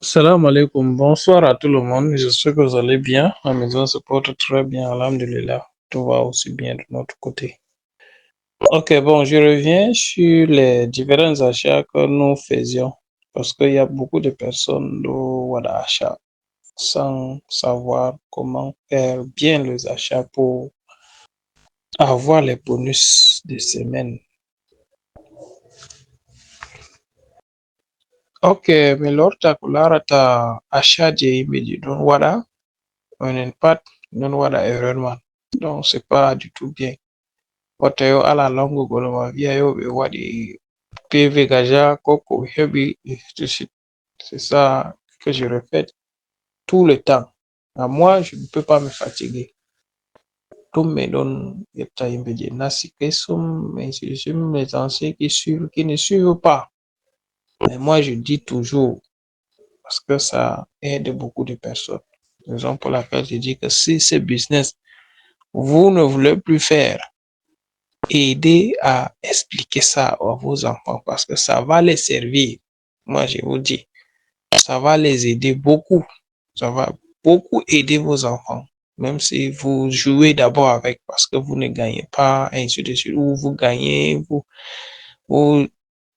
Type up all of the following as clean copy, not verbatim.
Salam alaikum, bonsoir à tout le monde. J'espère que vous allez bien. La maison se porte très bien, alhamdulillah. Tout va aussi bien de notre côté. Ok, bon, je reviens sur les différents achats que nous faisions parce qu'il y a beaucoup de personnes qui voilà, achats sans savoir comment faire bien les achats pour avoir les bonus de semaine. Ok, mais lors ta achat de immédiat, donc voilà, on n'est pas, non voilà, erreur. Donc, c'est pas du tout bien. Wata yo ala longo golo ma wiya yo ɓe waɗi PV gaja ko ko heɓi c'est ça que je répète tout le temps. Moi, je ne peux pas me fatiguer. Tout me donne yetta yimɓe je nasti kesum, ainsi de suite, même les anciens qui suivent, qui ne suivent pas. Mais moi, je dis toujours, parce que ça aide beaucoup de personnes. Raison pour laquelle je dis que si ce business, vous ne voulez plus faire, aider à expliquer ça à vos enfants parce que ça va les servir. Moi, je vous dis, ça va les aider beaucoup. Ça va beaucoup aider vos enfants. Même si vous jouez d'abord avec parce que vous ne gagnez pas, ainsi de suite, ou vous gagnez, vous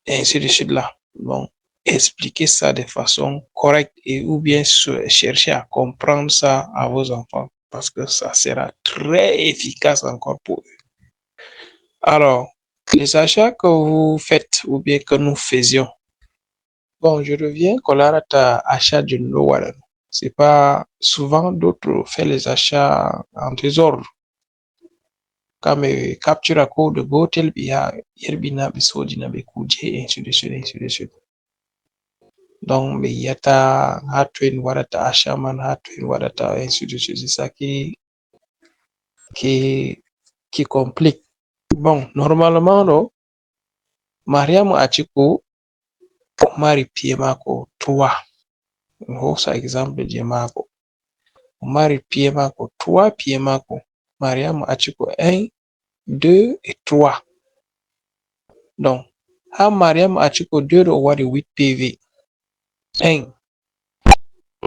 ainsi de suite là. Donc, expliquez ça de façon correcte et ou bien chercher à comprendre ça à vos enfants parce que ça sera très efficace encore pour eux. Alors, les achats que vous faites ou bien que nous faisions. Bon, je reviens à achat d'une loi. C'est pas souvent d'autres font les achats en désordre. Comme capture à code de gotel biya yerbina be sodina be kuje ainsi de suite, ainsi de suite. Donc, mais yata hatwin warata achat man hatwin warata ainsi de suite. C'est ça qui complique. Bon, normalement, non, Mariam Achiko mari pied mako 3. Hosa exemple je mako. Mari pied mako 3 pied mako. Mariam Achiko 1, 2 et 3. Donc, ha Mariam Achiko 2 do wadi 8 PV. 1.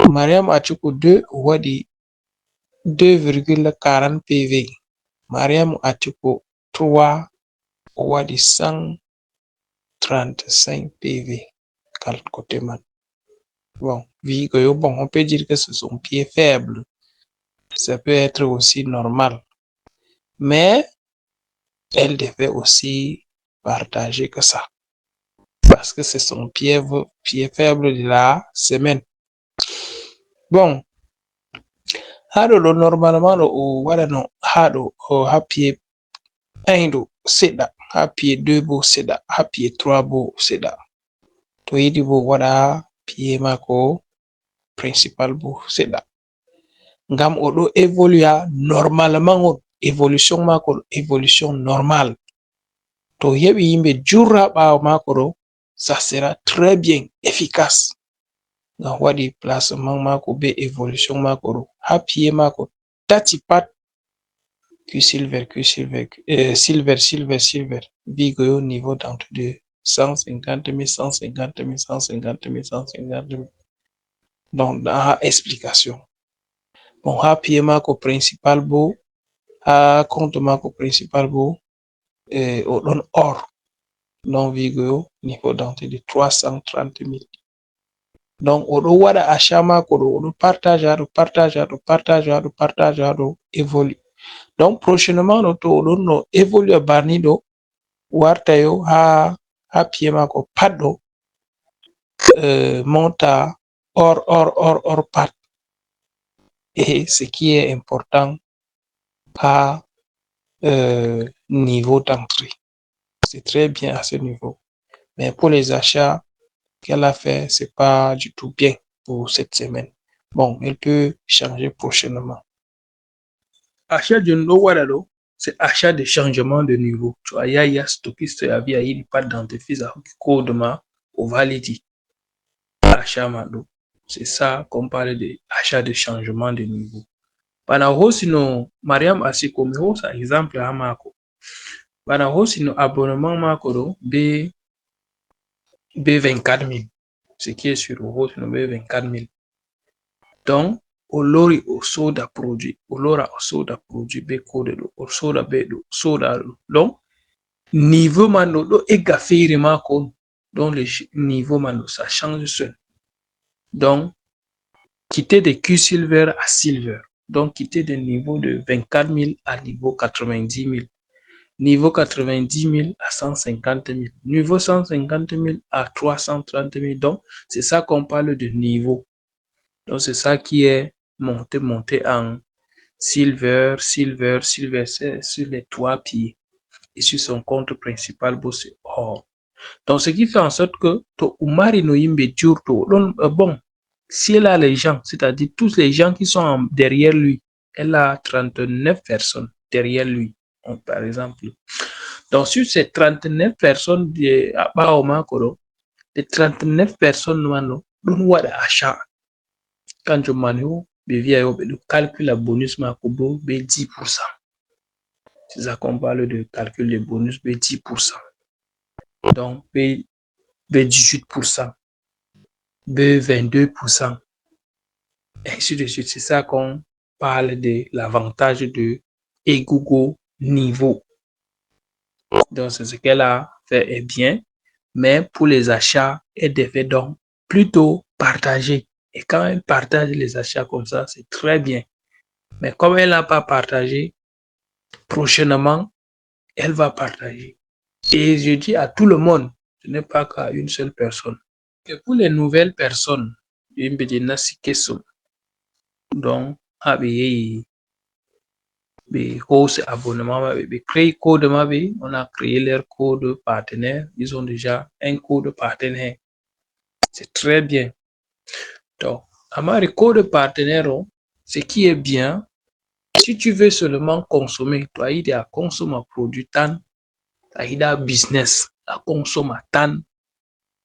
Mariam Achiko 2 wadi 2,40 PV. Mariam Achiko 3 wadi 135 PV. Quel côté man. Bon, bon, on peut dire que ce sont pieds faibles. Ça peut être aussi normal. Mais elle devait aussi partager que ça. Parce que c'est son pied faible de la semaine. Bon, haɗo normalement o waɗano haɗo ha pied 1 ɗo seɗɗa, ha pied 2 bo seɗɗa, ha pied 3 bo seɗɗa. To yiɗi bo waɗa pied mako principal bo seɗɗa. Ngam oɗo évolue normalement on évolution mako évolution normale. To heɓi yimɓe jurra ɓawo mako ɗo, ça sera très bien efficace. Ngam waɗi placement mako be évolution mako ɗo ha pied mako tati pat silver vigo yo niveau d'entre deux 150 000, 150 000, 150 000, 150 000. Donc, dans explication. Bon, ha pied mako principal bo, ha compte mako principal bo, o ɗon or. Non vigo yo niveau d'entre de 330 000. Donc, oɗo waɗa achat mako ɗo, oɗo partage haɗo évolue. Donc, prochainement ɗo to oɗon no évolue barni ɗo warta yo ha pied mako pat ɗo monta or pat. Et ce qui est important à niveau d'entrée. C'est très bien à ce niveau. Mais pour les achats qu'elle a fait, c'est pas du tout bien pour cette semaine. Bon, elle peut changer prochainement. Achat d'une loi, c'est achat de changement de niveau. Tu vois, il y a stockiste, il y a pas dans tes fils à code au validi. Achat mado. C'est ça qu'on parle de achat de changement de niveau. Bana hosi no Mariam Asiko mi hosa exemple ha mako. Bana hosi no abonnement mako do be 24 000. ce qui est sur le haut, 24 000. Donc, olori o soda produit, olora o soda produit be code do, o soda be do, soda do. Donc, niveau mano do ega fere mako. Donc, le niveau mano, ça change seul. Donc, quitter de Q-Silver à Silver. Donc, quitter de niveau de 24 000 à niveau 90 000. Niveau 90 000 à 150 000. Niveau 150 000 à 330 000. Donc, c'est ça qu'on parle de niveau. Donc, c'est ça qui est monté en Silver, c'est sur les 3 pieds. Et sur son compte principal, c'est or. Donc, ce qui fait en sorte que, bon, si elle a les gens, c'est-à-dire tous les gens qui sont derrière lui, elle a 39 personnes derrière lui, par exemple. Donc, sur ces 39 personnes, les 39 personnes, nous achat. Quand je m'en le calcul à bonus, 10%. C'est ça qu'on parle de calcul de bonus, 10%. Donc, 18%, 22%, et ainsi de suite. C'est ça qu'on parle de l'avantage de Egogo niveau. Donc, c'est ce qu'elle a fait est bien, mais pour les achats, elle devait donc plutôt partager. Et quand elle partage les achats comme ça, c'est très bien. Mais comme elle n'a pas partagé, prochainement, elle va partager. Et je dis à tout le monde, ce n'est pas qu'à une seule personne. Et pour les nouvelles personnes, donc, hausse abonnement, créer code, on a créé leur code partenaire. Ils ont déjà un code partenaire. C'est très bien. Donc, le code partenaire, ce qui est bien, si tu veux seulement consommer, toi, il y a consommer un produit tan, il y a business, à consommer tan,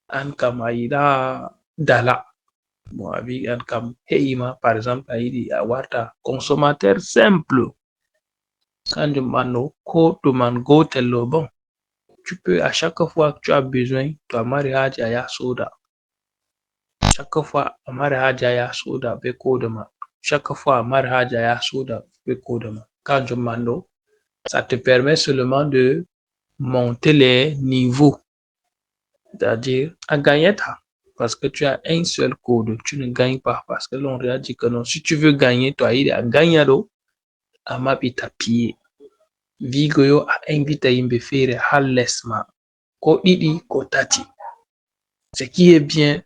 an kam aida dala. Bon, avec an kam heima, par exemple, il y a un consommateur simple. Quand tu bon, tu peux, à chaque fois que tu as besoin, tu as mariage à soda. Chaque fois, mariage à soda, be codema. Chaque fois, mariage à soda, be codema. Quand je mando, ça te permet seulement de monter les niveaux. C'est-à-dire, à gagner, parce que tu as un seul code, tu ne gagnes pas. Parce que l'on a dit que non, si tu veux gagner, toi, il y a gagné, à ma pied. Vigoyo a invité yimbe fere halesma ko didi ko tati. Ce qui est bien,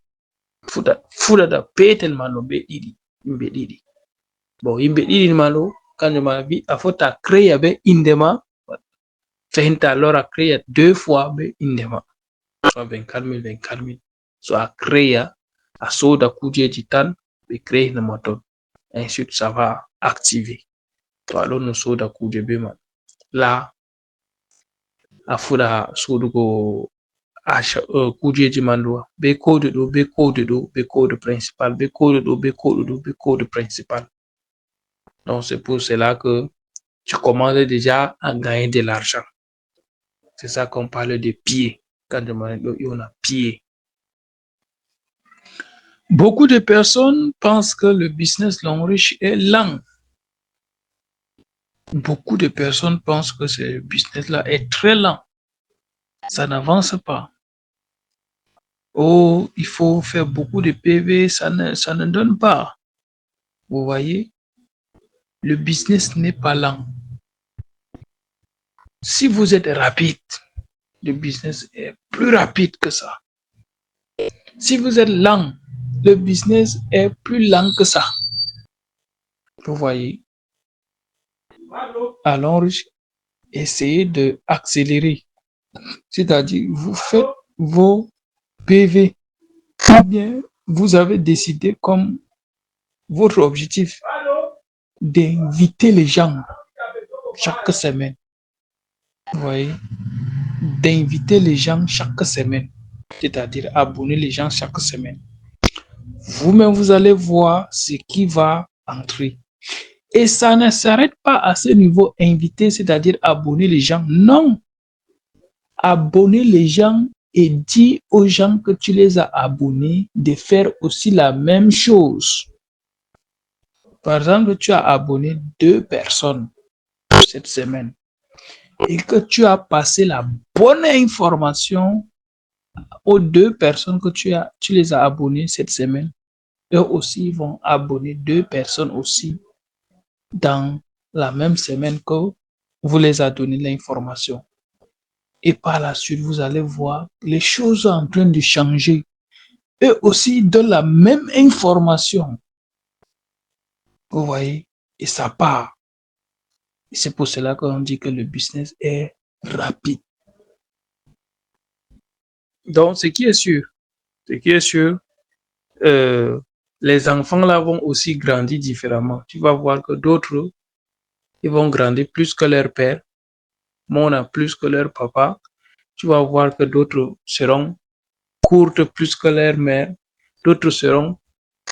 fuda da petel mano be didi, yimbe didi. Bon, yimbe didi mano, quand je m'avis, a faut ta créer be indema, fenta alors a créer 2 fois be indema. Soit 24 000, 24 000. Soit a créer, a soda kuje titan, be créer le moton. Ensuite, ça va activer. Toi, alors, nous soda kuje be man. Là, a fuɗa sodugo kujeji man ɗo be code ɗo be code ɗo be code principal be code ɗo be code ɗo be code principal. Donc c'est pour cela que tu commences déjà à gagner de l'argent. C'est ça qu'on parle de pied. Quand on a pied. Beaucoup de personnes pensent que le business l'enrichit est lent. Beaucoup de personnes pensent que ce business-là est très lent. Ça n'avance pas. Oh, il faut faire beaucoup de PV, ça ne donne pas. Vous voyez, le business n'est pas lent. Si vous êtes rapide, le business est plus rapide que ça. Si vous êtes lent, le business est plus lent que ça. Vous voyez. Alors, essayez d'accélérer. C'est-à-dire, vous faites vos PV. Ou bien, vous avez décidé comme votre objectif d'inviter les gens chaque semaine. Vous voyez, d'inviter les gens chaque semaine, c'est-à-dire abonner les gens chaque semaine. Vous-même, vous allez voir ce qui va entrer. Et ça ne s'arrête pas à ce niveau inviter, c'est-à-dire abonner les gens. Non. Abonner les gens et dis aux gens que tu les as abonnés de faire aussi la même chose. Par exemple, tu as abonné 2 personnes cette semaine et que tu as passé la bonne information aux 2 personnes que tu les as abonnées cette semaine. Eux aussi vont abonner 2 personnes aussi dans la même semaine que vous les a donné l'information. Et par la suite, vous allez voir les choses sont en train de changer. Eux aussi donnent la même information. Vous voyez? Et ça part. Et c'est pour cela qu'on dit que le business est rapide. Donc, ce qui est sûr, les enfants là vont aussi grandir différemment. Tu vas voir que d'autres, ils vont grandir plus que leur père, mon a plus que leur papa. Tu vas voir que d'autres seront courtes plus que leur mère, d'autres seront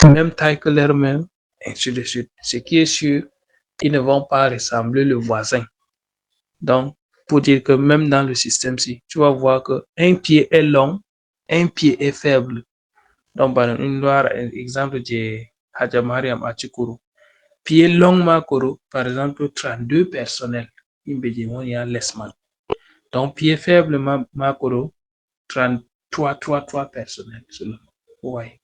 même taille que leur mère, ainsi de suite. Ce qui est sûr, ils ne vont pas ressembler le voisin. Donc, pour dire que même dans le système-ci, tu vas voir que un pied est long, un pied est faible. Donc, par exemple de Hadja Mariam Achikuru. Pied long makoro, par exemple, 32 personnels. Il y a l'esman. Donc, pied faible makoro, 3 personnels seulement. Ouais.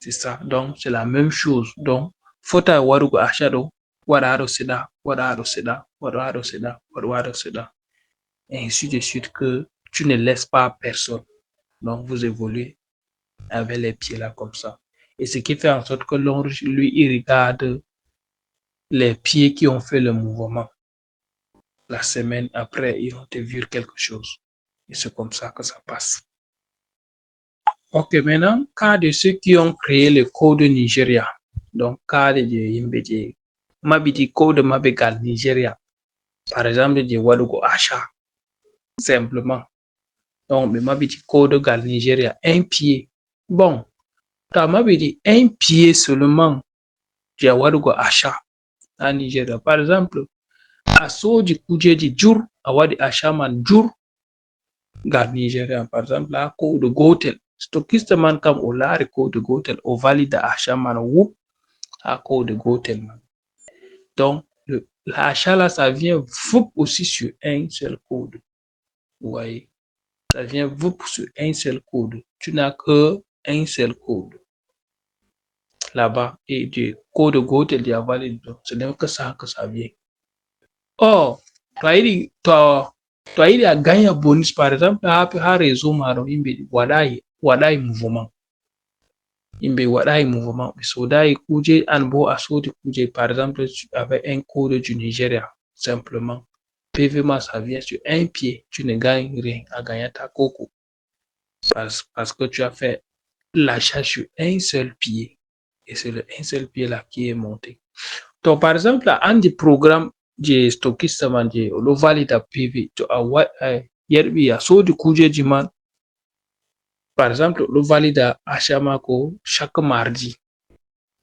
C'est ça. Donc, c'est la même chose. Donc, faut warugo ashado, warado seda, warado seda, warado seda, warado seda. Et ainsi de suite que tu ne laisses pas personne. Donc, vous évoluez avec les pieds là comme ça. Et ce qui fait en sorte que l'on, lui, il regarde les pieds qui ont fait le mouvement. La semaine après, ils vont te dire quelque chose. Et c'est comme ça que ça passe. Ok, maintenant, cas de ceux qui ont créé le code Nigeria. Donc, cas de Yimbeji. Mabiti code Mabegal Nigeria. Par exemple, de Wadugo Asha. Simplement. Donc, mais Mabiti code Gal Nigeria. Un pied. Bon. T'as Mabiti un pied seulement. De Wadugo Asha. En Nigeria. Par exemple, Asso du Kuje di Jur. Awadi Asha man Jur. Gal Nigeria. Par exemple, la code Gotel. Stockiste man kam o laari code gotel o valida achat man whoop à code gotel man. Donc l'achat là ça vient whoop aussi sur un seul code. Vous voyez, ça vient whoop sur un seul code. Tu n'as que un seul code là-bas et du code gotel de valide. Ce n'est que ça vient. Or, toi il a gagné bonus par exemple ha réseau maro imbe wadai mouvement. Imbe wadai mouvement ɓe sodai kuje an bo a sodi kuje par exemple avec un code du Nigeria simplement PVMA ça vient sur un pied tu ne gagnes rien à gagner ta coco parce que tu as fait l'achat sur un seul pied et c'est le un seul pied là qui est monté. Donc par exemple un des programmes je stockiste man je lo valida PV to a yerbi a sodi kujeji man. Par exemple, le valide achat mako chaque mardi.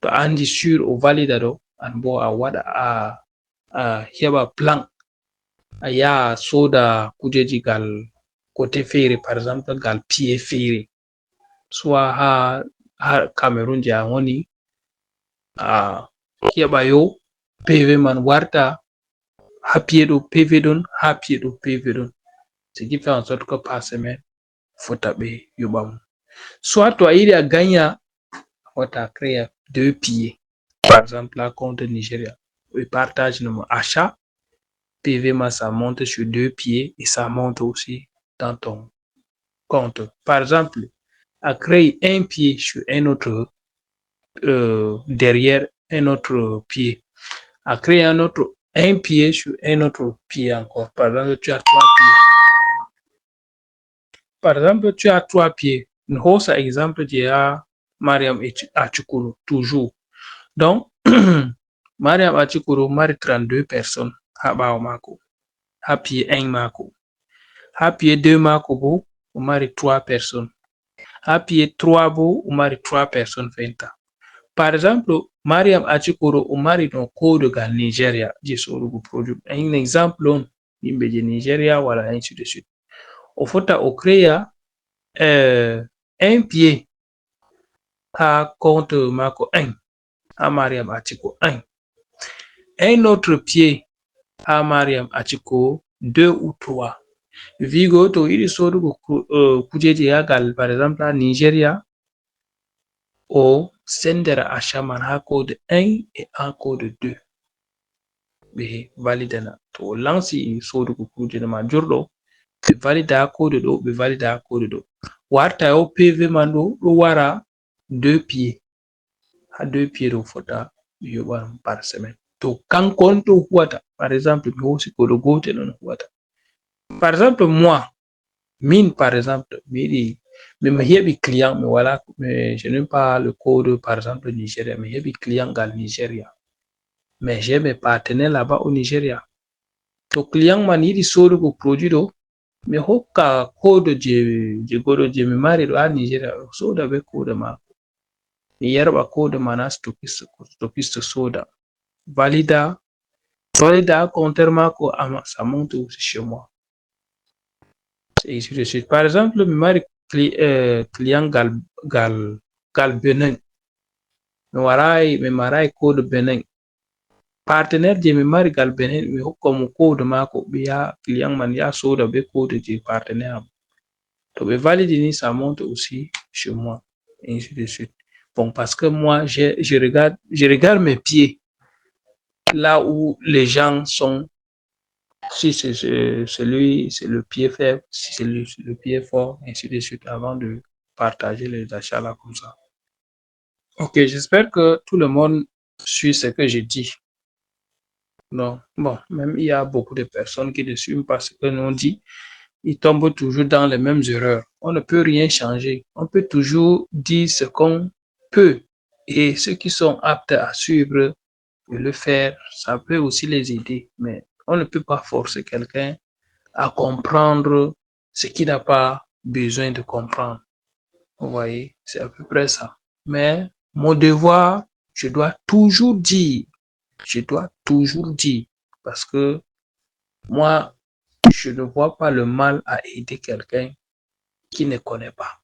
To andi sur o valida do an bo a wada a heɓa plan a yaha soda kujeji gal côté feere par exemple gal pied feere soit ha Cameroon je a woni a heɓa yo PV man warta ha pied ɗo PV ɗon ha pied ɗo PV ɗon ce qui fait en sorte que par semaine fota ɓe yoɓa mo. Soit to a yiɗi a gagna wata créa 2 pieds. Par exemple, la compte Nigeria. Il partage le achat. PV, ça monte sur 2 pieds et ça monte aussi dans ton compte. Par exemple, à créer un pied sur un autre derrière un autre pied. À créer un pied sur un autre pied encore. Par exemple, tu as 3 pieds. Par exemple, tu as 3 pieds. Une hausse, exemple, il y a Mariam Achukuru, toujours. Donc, Mariam Achikuru mari 32 personnes ha ɓawo mako ha pied 1 mako. Ha pied 2 mako bo o mari 3 personnes. Ha pied 3 bo o mari 3 personnes fenta. Par exemple, Mariam Achikuru o mari no code gal Nigeria je sorugo produit. Un exemple on yimɓe je Nigeria wala ainsi de suite. O fota o créa un pied à compte Marco 1, à Mariam Atiko 1. Un autre pied à Mariam Atiko 2 ou 3. Vigo to iri sodu kujeji yagal par exemple à Nigeria au sendera Ashaman ha code 1 et un code 2. Be validana to lansi sodu kujena majurdo be valida code do be valida code do. Warta yo PV mando do wara 2 pieds. À 2 pieds de fota par semaine. To kan konto huata, par exemple, mi hosi kodo gote non huata. Par exemple, moi, mine par exemple, mais hebi client, mais voilà, mais je n'ai pas le code, par exemple, Nigeria, mais hebi client gal Nigeria. Mais j'ai mes partenaires là-bas au Nigeria. To client man yidi sodo ko produit do, mais hokka code je godo je mi mari do a Nigeria, soda be code ma. Mi yerba code mana stokiste soda. Valida contrairement à ça monte aussi chez moi. Et ainsi de suite. Par exemple, mi mari client gal Benin. Mi marai code Benin. Partenaire je mi mari gal Benin mi hokka mo code mako biya client man ya soda be code je partenaire am. To be valide ni ça monte aussi chez moi. Et ainsi de suite. Bon, parce que moi, je regarde mes pieds. Là où les gens sont, si c'est le pied faible, si c'est le pied fort, ainsi de suite, avant de partager les achats là comme ça. Ok, j'espère que tout le monde suit ce que j'ai dit. Non, bon, même il y a beaucoup de personnes qui ne suivent pas ce que nous dit, ils tombent toujours dans les mêmes erreurs. On ne peut rien changer. On peut toujours dire ce qu'on peut. Et ceux qui sont aptes à suivre et le faire, ça peut aussi les aider. Mais on ne peut pas forcer quelqu'un à comprendre ce qu'il n'a pas besoin de comprendre. Vous voyez, c'est à peu près ça. Mais mon devoir, je dois toujours dire, parce que moi, je ne vois pas le mal à aider quelqu'un qui ne connaît pas.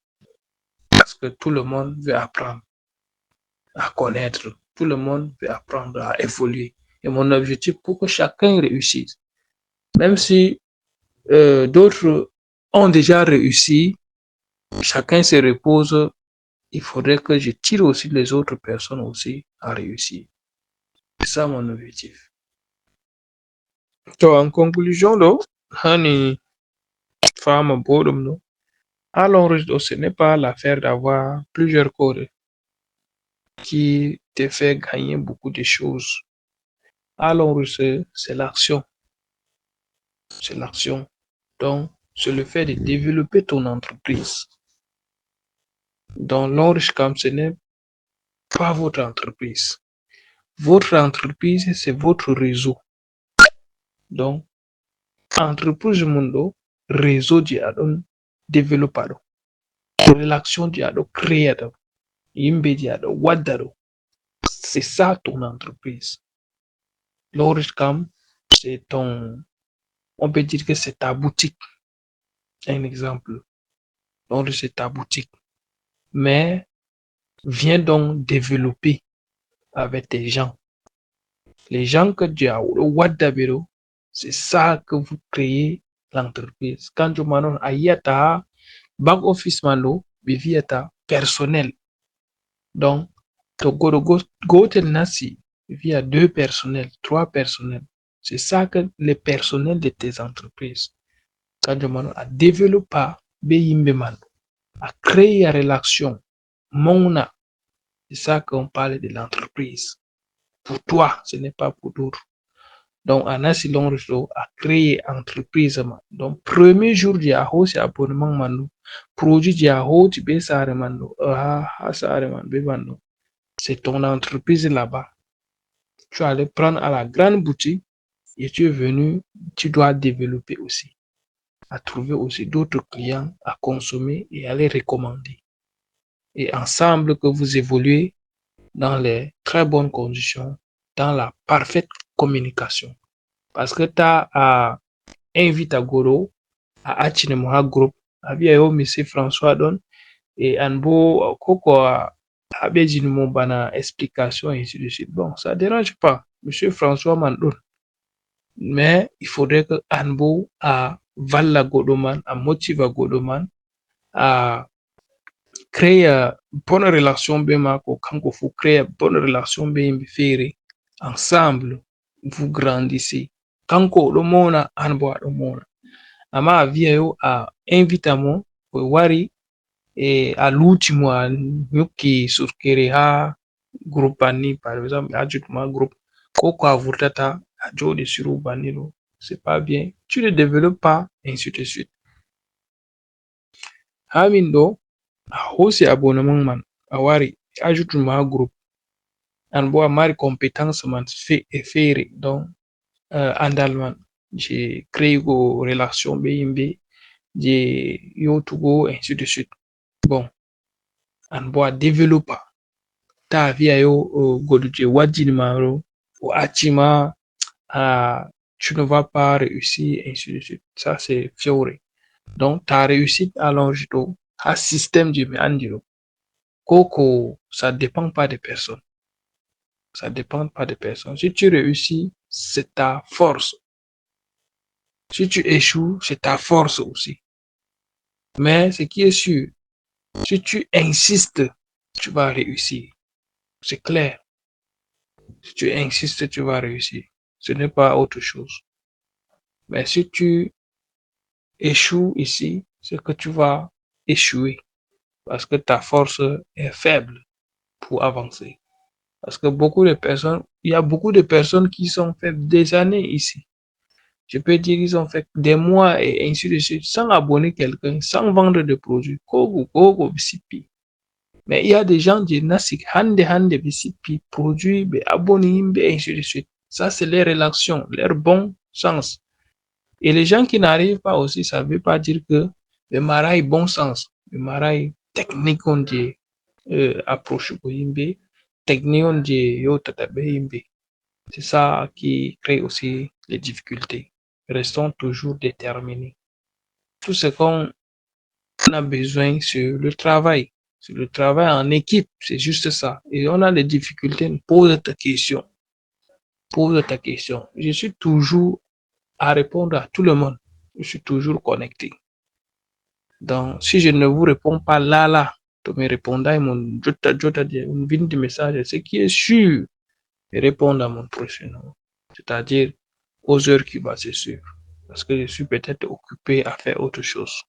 Parce que tout le monde veut apprendre à connaître. Tout le monde veut apprendre à évoluer. Et mon objectif pour que chacun réussisse, même si d'autres ont déjà réussi, chacun se repose, il faudrait que je tire aussi les autres personnes aussi à réussir. C'est ça mon objectif. Donc, en conclusion, hani femme bodum no. Alors, ce n'est pas l'affaire d'avoir plusieurs codes qui te fait gagner beaucoup de choses. Alors, c'est l'action. C'est l'action. Donc, c'est le fait de développer ton entreprise. Dans l'Orishcam, ce n'est pas votre entreprise. Votre entreprise, c'est votre réseau. Donc, entreprise mundo, réseau diadon, développado. Relation diado, créado. Imbe diado, wadado. C'est ça ton entreprise. L'Orishcam, c'est on peut dire que c'est ta boutique. Un exemple. Donc, c'est ta boutique. Mais, viens donc développer avec tes gens. Les gens que tu as, Wadabero, c'est ça que vous créez l'entreprise. Quand tu m'as dit, ayata, back office mano, viviata, personnel. Donc, to go nasi, via 2 personnels, 3 personnels. C'est ça que les personnels de tes entreprises. Quand tu m'as dit, à développer, à créer une relation, mona. C'est ça qu'on parle de l'entreprise. Pour toi, ce n'est pas pour d'autres. Donc, Anasi Longreso a créé entreprise. Donc, premier jour, il y a un abonnement. Produit, il y a un c'est ton entreprise là-bas. Tu allais prendre à la grande boutique et tu es venu, tu dois développer aussi. À trouver aussi d'autres clients à consommer et à les recommander. Et ensemble, que vous évoluez dans les très bonnes conditions, dans la parfaite communication. Parce que tu as invité à Goro, à Achinemoha Group, Abia monsieur François Don et Anbo Koko Abedjin Bana explication et ainsi de suite. Bon, ça dérange pas. Monsieur François Mandon. Mais il faudrait que Anbo a Valla Godoman, a motive Godoman, à créer bonne relation bema ko kanko faut créer bonne relation be faire ensemble vous grandissez kanko do mona Anbo do mona ama via yo a invite mo ko wari e a l'ultimo a nyuki surkere ha groupe ani par exemple ajutuma groupe ko ko avurtata a jodi suru banilo c'est pas bien tu ne développes pas ainsi de suite hamin do a hosi abonnement man a wari ajutuma groupe an bo a mari compétence man faire donc andal man j'ai créé go relation be yimbe je yotugo ainsi de suite bon an bo a développer ta via yo goduje wajin maro o achima tu ne vas pas réussir ainsi de suite ça c'est fiore donc ta réussite allonge to un système de andiro koko ça dépend pas des personnes ça dépend pas des personnes si tu réussis c'est ta force si tu échoues c'est ta force aussi mais ce qui est sûr si tu insistes tu vas réussir c'est clair. Si tu insistes, tu vas réussir. Ce n'est pas autre chose. Mais si tu échoues ici, c'est que tu vas échouer parce que ta force est faible pour avancer. Parce que il y a beaucoup de personnes qui sont fait des années ici. Je peux dire qu'ils ont fait des mois et ainsi de suite sans abonner quelqu'un, sans vendre de produits. Kogo, kogo, bisipi. Mais il y a des gens qui nasik hande bisipi produits, abonnés, ainsi de suite. Ça, c'est les relations, leur bon sens. Et les gens qui n'arrivent pas aussi, ça ne veut pas dire que le maraï bon sens, le maraï technique on dit approche ko yimbe, technique on dit yo tatabe yimbe. C'est ça qui crée aussi les difficultés. Restons toujours déterminés. Tout ce qu'on a besoin, c'est le travail. C'est le travail en équipe, c'est juste ça. Et on a des difficultés, pose ta question. Pose ta question. Je suis toujours à répondre à tout le monde. Je suis toujours connecté. Donc, si je ne vous réponds pas là, tu me répondras, une ligne de message, ce qui est sûr, et répondre à mon prochain nom. C'est-à-dire aux heures qui vont se suivre. Parce que je suis peut-être occupé à faire autre chose.